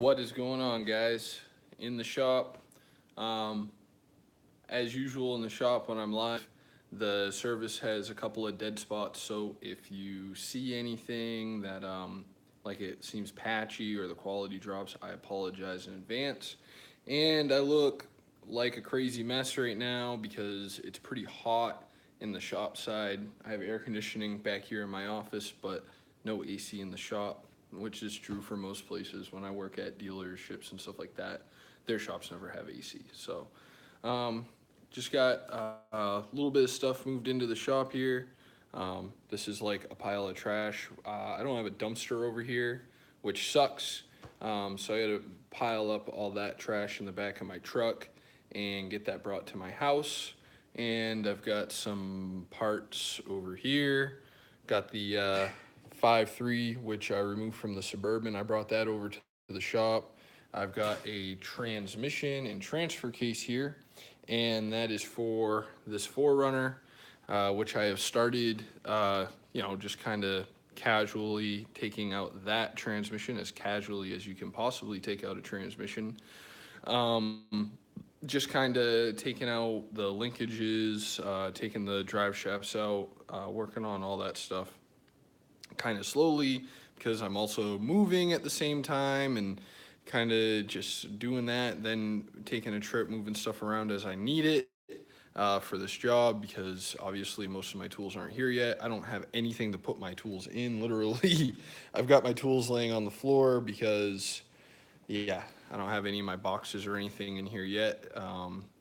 What is going on, guys? In the shop, um, as usual in the shop when I'm live, the service has a couple of dead spots. So if you see anything that like it seems patchy or the quality drops, I apologize in advance. And I look like a crazy mess right now because it's pretty hot in the shop side. I have air conditioning back here in my office, but no AC in the shop, which is true for most places. When I work at dealerships and stuff like that, their shops never have AC. So, um, just got a little bit of stuff moved into the shop here. This is like a pile of trash. I don't have a dumpster over here, which sucks. So I got to pile up all that trash in the back of my truck and get that brought to my house. And I've got some parts over here. Got the 5.3, which I removed from the Suburban. I brought that over to the shop. I've got a transmission and transfer case here, and that is for this 4Runner, which I have started, just kind of casually taking out that transmission as casually as you can possibly take out a transmission. Um, just kind of taking out the linkages, taking the drive shafts out, working on all that stuff kind of slowly because I'm also moving at the same time and kind of just doing that, then taking a trip, moving stuff around as I need it for this job because obviously most of my tools aren't here yet. I don't have anything to put my tools in, literally. I've got my tools laying on the floor because, yeah, I don't have any of my boxes or anything in here yet.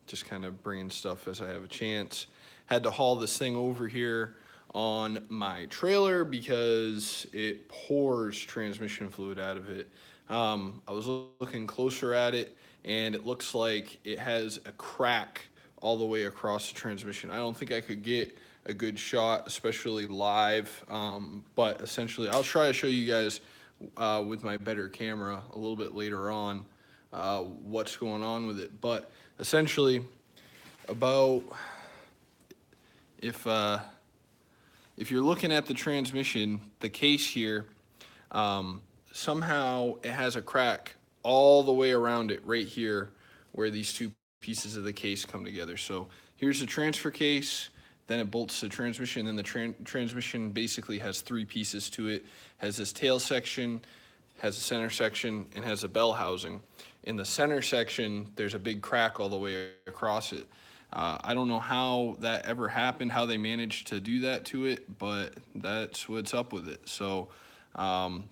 Just kind of bringing stuff as I have a chance. Had to haul this thing over here on my trailer because it pours transmission fluid out of it. I was looking closer at it, and it looks like it has a crack all the way across the transmission. I don't think I could get a good shot, especially live. But essentially, I'll try to show you guys with my better camera a little bit later on what's going on with it. But essentially, about if uh, if you're looking at the transmission, the case here, somehow it has a crack all the way around it right here where these two pieces of the case come together. So here's the transfer case, then it bolts the transmission, then the transmission basically has three pieces to it. Has this tail section, has a center section, and has a bell housing. In the center section, there's a big crack all the way across it. I don't know how that ever happened, how they managed to do that to it, but that's what's up with it. So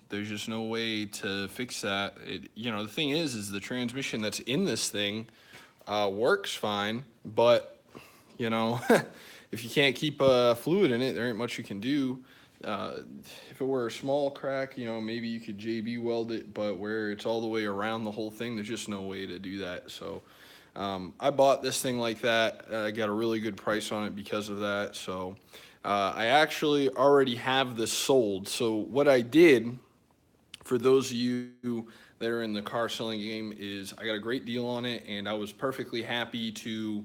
there's just no way to fix that. The thing is the transmission that's in this thing works fine, but you know, if you can't keep fluid in it, there ain't much you can do. Uh, if it were a small crack, maybe you could JB weld it, but where it's all the way around the whole thing, there's just no way to do that. So I bought this thing like that. I got a really good price on it because of that. So I actually already have this sold. So what I did for those of you that are in the car selling game is I got a great deal on it, and I was perfectly happy to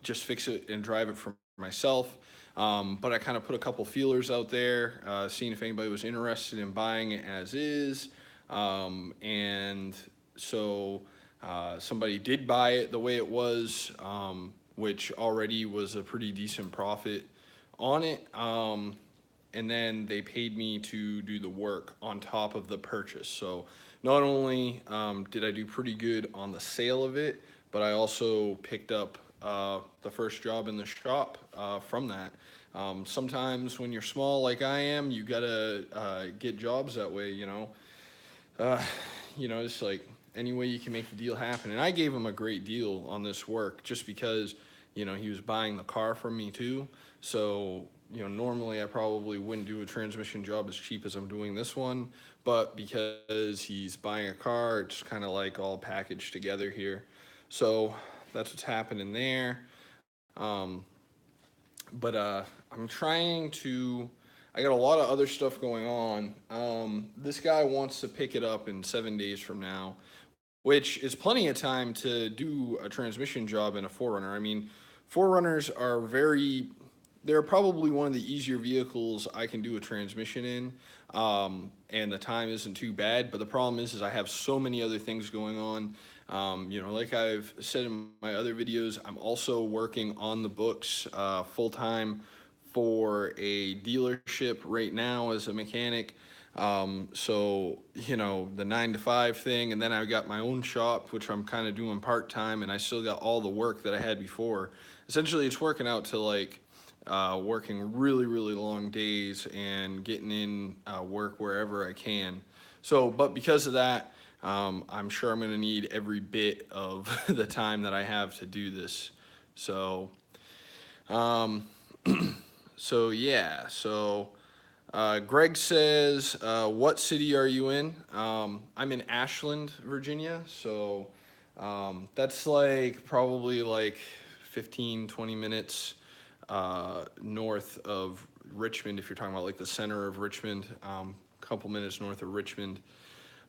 just fix it and drive it for myself. But I kind of put a couple feelers out there, seeing if anybody was interested in buying it as is. And so somebody did buy it the way it was, which already was a pretty decent profit on it. And then they paid me to do the work on top of the purchase. So not only did I do pretty good on the sale of it, but I also picked up the first job in the shop from that. Sometimes when you're small like I am, you gotta get jobs that way, uh, it's like any way you can make the deal happen. And I gave him a great deal on this work just because, he was buying the car from me too. So, normally I probably wouldn't do a transmission job as cheap as I'm doing this one, but because he's buying a car, it's kind of like all packaged together here. So that's what's happening there. Um, but I'm trying to. I got a lot of other stuff going on. This guy wants to pick it up in 7 days from now, which is plenty of time to do a transmission job in a 4Runner. I mean, 4Runners are very. They're probably one of the easier vehicles I can do a transmission in. and the time isn't too bad. But the problem is I have so many other things going on. You know, like I've said in my other videos, I'm also working on the books full time for a dealership right now as a mechanic. So, you know, the 9 to 5 thing, and then I got my own shop, which I'm kind of doing part time, and I still got all the work that I had before. Essentially, it's working out to like working really, really long days and getting in work wherever I can. So, but because of that, I'm sure I'm going to need every bit of the time that I have to do this. So, um, so yeah, so Greg says, what city are you in? I'm in Ashland, Virginia. So that's like probably like 15, 20 minutes north of Richmond, if you're talking about like the center of Richmond, a couple minutes north of Richmond.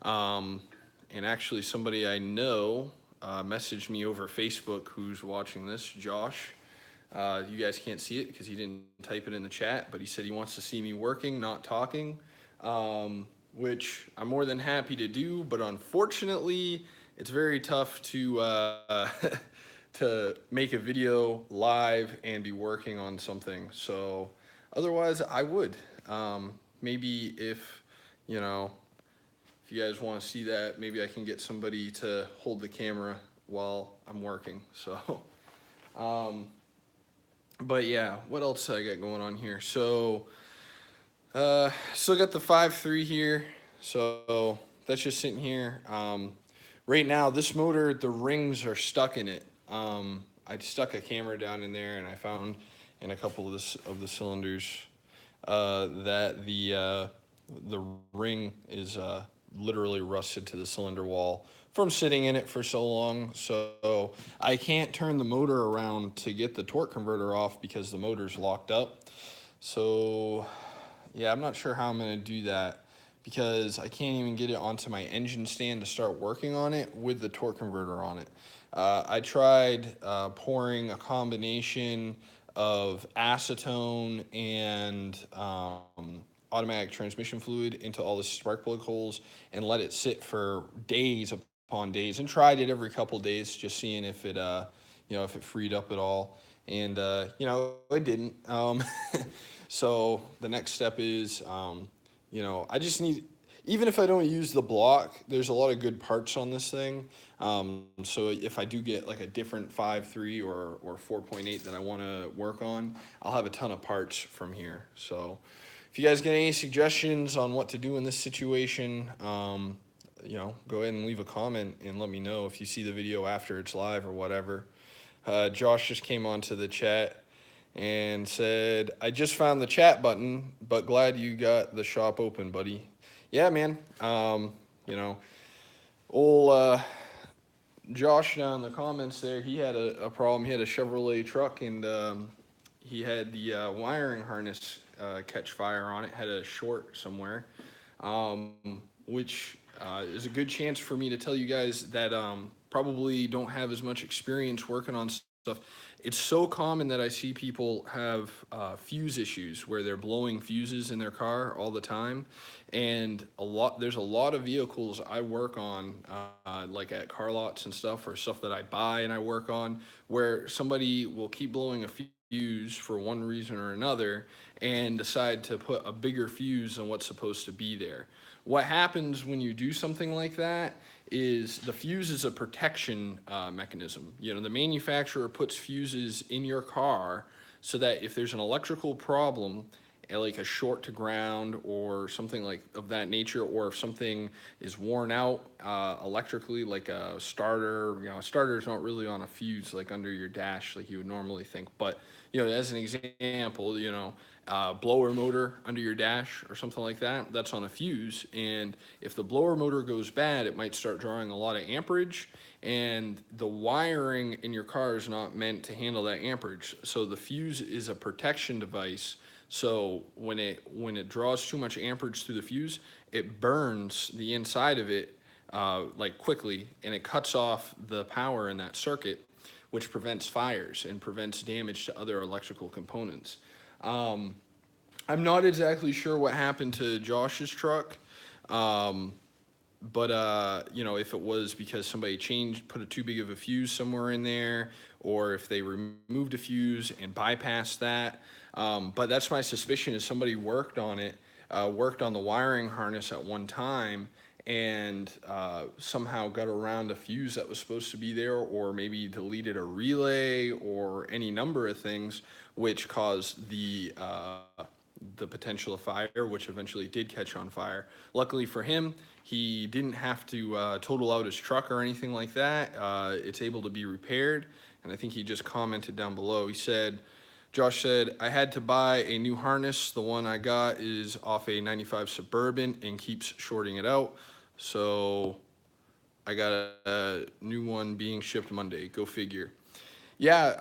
Um, and actually, somebody I know messaged me over Facebook who's watching this, Josh. You guys can't see it because he didn't type it in the chat, but he said he wants to see me working, not talking, which I'm more than happy to do. But unfortunately, it's very tough to to make a video live and be working on something. So otherwise, I would. Maybe if you know, if you guys want to see that, maybe I can get somebody to hold the camera while I'm working. So. Um, but yeah, what else I got going on here? So, still got the 5.3 here. So that's just sitting here. Right now, this motor, the rings are stuck in it. I stuck a camera down in there, and I found in a couple of the cylinders that the ring is literally rusted to the cylinder wall from sitting in it for so long. So I can't turn the motor around to get the torque converter off because the motor's locked up. So yeah, I'm not sure how I'm going to do that because I can't even get it onto my engine stand to start working on it with the torque converter on it. I tried pouring a combination of acetone and automatic transmission fluid into all the spark plug holes and let it sit for days upon days, and tried it every couple days, just seeing if it you know, if it freed up at all. And you know, it didn't. So the next step is you know, I just need, even if I don't use the block, there's a lot of good parts on this thing. So if I do get like a different 5.3 or 4.8 that I want to work on, I'll have a ton of parts from here. So if you guys get any suggestions on what to do in this situation, you know, go ahead and leave a comment and let me know if you see the video after it's live or whatever. Josh just came onto the chat and said, I just found the chat button, but glad you got the shop open, buddy. Yeah, man. You know, old Josh down in the comments there, he had a problem. He had a Chevrolet truck, and he had the wiring harness catch fire on it, had a short somewhere, um, which is a good chance for me to tell you guys that probably don't have as much experience working on stuff. It's so common that I see people have fuse issues where they're blowing fuses in their car all the time, and there's a lot of vehicles I work on, like at car lots and stuff, or stuff that I buy and I work on, where somebody will keep blowing a fuse for one reason or another and decide to put a bigger fuse than what's supposed to be there. What happens when you do something like that is the fuse is a protection mechanism. You know, the manufacturer puts fuses in your car so that if there's an electrical problem, like a short to ground or something like of that nature, or if something is worn out electrically, like a starter, you know, starter's not really on a fuse like under your dash like you would normally think, but you know, as an example, you know, blower motor under your dash or something like that, that's on a fuse. And if the blower motor goes bad, it might start drawing a lot of amperage, and the wiring in your car is not meant to handle that amperage. So the fuse is a protection device. So when it draws too much amperage through the fuse, it burns the inside of it like quickly, and it cuts off the power in that circuit, which prevents fires and prevents damage to other electrical components. I'm not exactly sure what happened to Josh's truck. Um, but you know, if it was because somebody put a too big of a fuse somewhere in there, or if they removed a fuse and bypassed that. But that's my suspicion is somebody worked on the wiring harness at one time, and somehow got around a fuse that was supposed to be there, or maybe deleted a relay, or any number of things, which caused the potential of fire, which eventually did catch on fire. Luckily for him, he didn't have to total out his truck or anything like that. It's able to be repaired, and I think he just commented down below. He said, Josh said, I had to buy a new harness. The one I got is off a 95 Suburban and keeps shorting it out. So I got a new one being shipped Monday. Go figure. Yeah,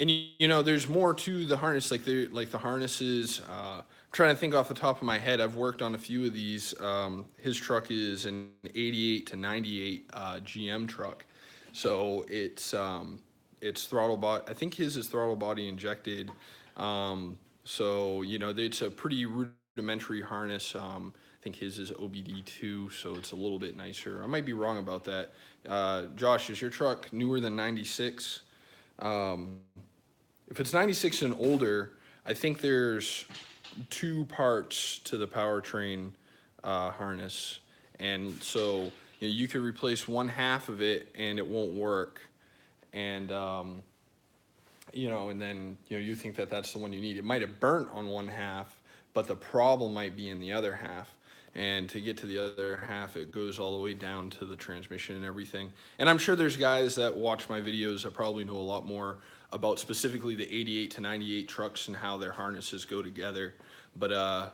and you know, there's more to the harness. Like the harnesses. I'm trying to think off the top of my head. I've worked on a few of these. His truck is an '88 to '98 GM truck, so it's throttle body. I think his is throttle body injected. So you know, it's a pretty rudimentary harness. I think his is OBD2, so it's a little bit nicer. I might be wrong about that. Josh, is your truck newer than '96? Um, if it's 96 and older, I think there's two parts to the powertrain harness. And so you know, you could replace one half of it and it won't work. And, you know, and then, you know, you think that that's the one you need. It might have burnt on one half, but the problem might be in the other half. And to get to the other half, it goes all the way down to the transmission and everything. And I'm sure there's guys that watch my videos that probably know a lot more about specifically the '88 to '98 trucks and how their harnesses go together. But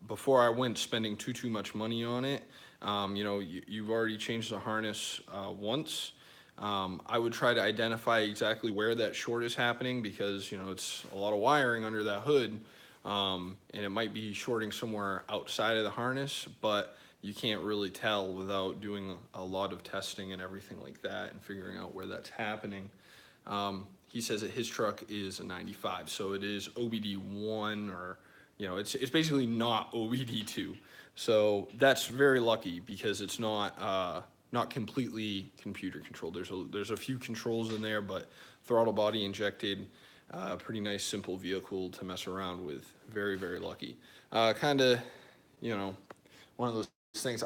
before I went spending too much money on it, you know, you've already changed the harness once. I would try to identify exactly where that short is happening, because you know it's a lot of wiring under that hood, and it might be shorting somewhere outside of the harness, but you can't really tell without doing a lot of testing and everything like that and figuring out where that's happening. He says that his truck is a '95, so it is OBD1, or you know, it's basically not OBD2. So that's very lucky because it's not completely computer controlled. There's a few controls in there, but throttle body injected. Pretty nice simple vehicle to mess around with. Very lucky. Kind of, you know, one of those things.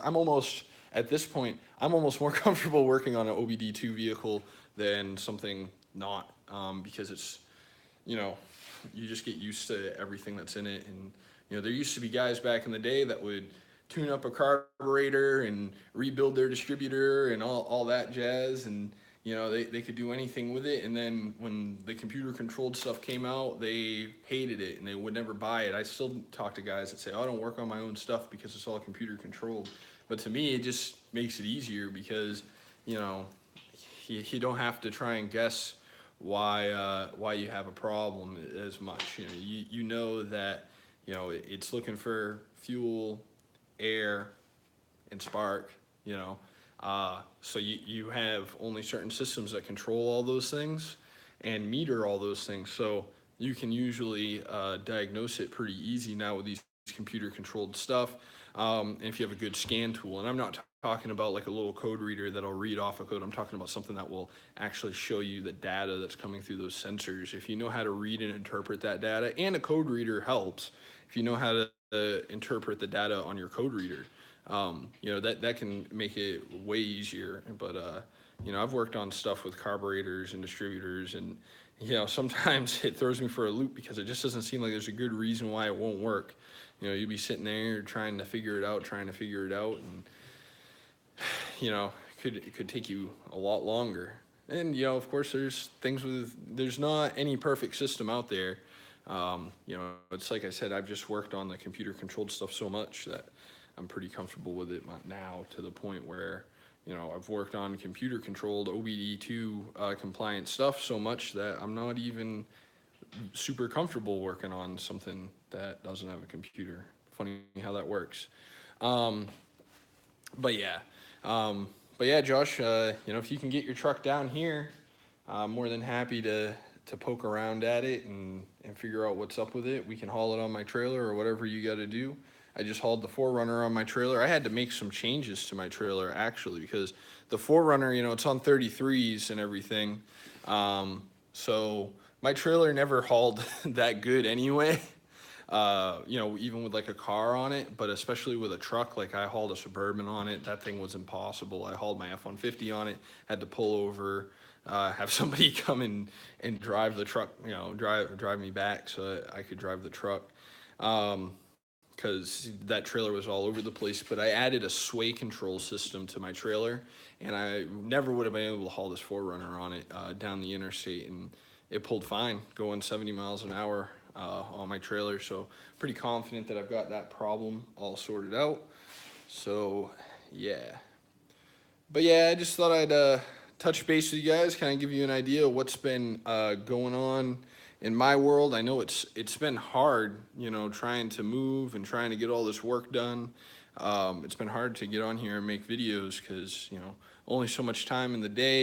At this point, I'm almost more comfortable working on an OBD2 vehicle than something not, because it's, you know, you just get used to everything that's in it. And you know, there used to be guys back in the day that would tune up a carburetor and rebuild their distributor and all that jazz, and you know, they could do anything with it. And then when the computer controlled stuff came out, they hated it and they would never buy it. I still talk to guys that say, oh, I don't work on my own stuff because it's all computer controlled. But to me, it just makes it easier because, you know, you don't have to try and guess why you have a problem as much. You know, you know that, you know, it's looking for fuel, air, and spark. You know, so you have only certain systems that control all those things and meter all those things. So you can usually diagnose it pretty easy now with these computer controlled stuff. And if you have a good scan tool, and I'm not talking about like a little code reader that'll read off a code. I'm talking about something that will actually show you the data that's coming through those sensors. If you know how to read and interpret that data, and a code reader helps, if you know how to interpret the data on your code reader, you know, that can make it way easier. But you know, I've worked on stuff with carburetors and distributors, and you know, sometimes it throws me for a loop because it just doesn't seem like there's a good reason why it won't work. You know, you'd be sitting there trying to figure it out, and you know, it could take you a lot longer. And you know, of course, there's not any perfect system out there. You know, it's like I said, I've just worked on the computer controlled stuff so much that I'm pretty comfortable with it now, to the point where, you know, I've worked on computer controlled OBD2 compliant stuff so much that I'm not even super comfortable working on something that doesn't have a computer. Funny how that works. Um, but yeah, Josh, you know, if you can get your truck down here, I'm more than happy to poke around at it and figure out what's up with it, we can haul it on my trailer or whatever you got to do. I just hauled the 4Runner on my trailer. I had to make some changes to my trailer actually because the 4Runner, you know, it's on 33s and everything. So my trailer never hauled that good anyway. You know, even with like a car on it, but especially with a truck, like I hauled a Suburban on it, that thing was impossible. I hauled my F-150 on it, had to pull over, have somebody come and drive the truck, you know, drive me back so that I could drive the truck. Because that trailer was all over the place, but I added a sway control system to my trailer, and I never would have been able to haul this 4Runner on it down the interstate, and it pulled fine, going 70 miles an hour on my trailer, so pretty confident that I've got that problem all sorted out. So, yeah. But yeah, I just thought I'd touch base with you guys, kind of give you an idea of what's been going on in my world. I know it's been hard, you know, trying to move and trying to get all this work done. It's been hard to get on here and make videos because, you know, only so much time in the day.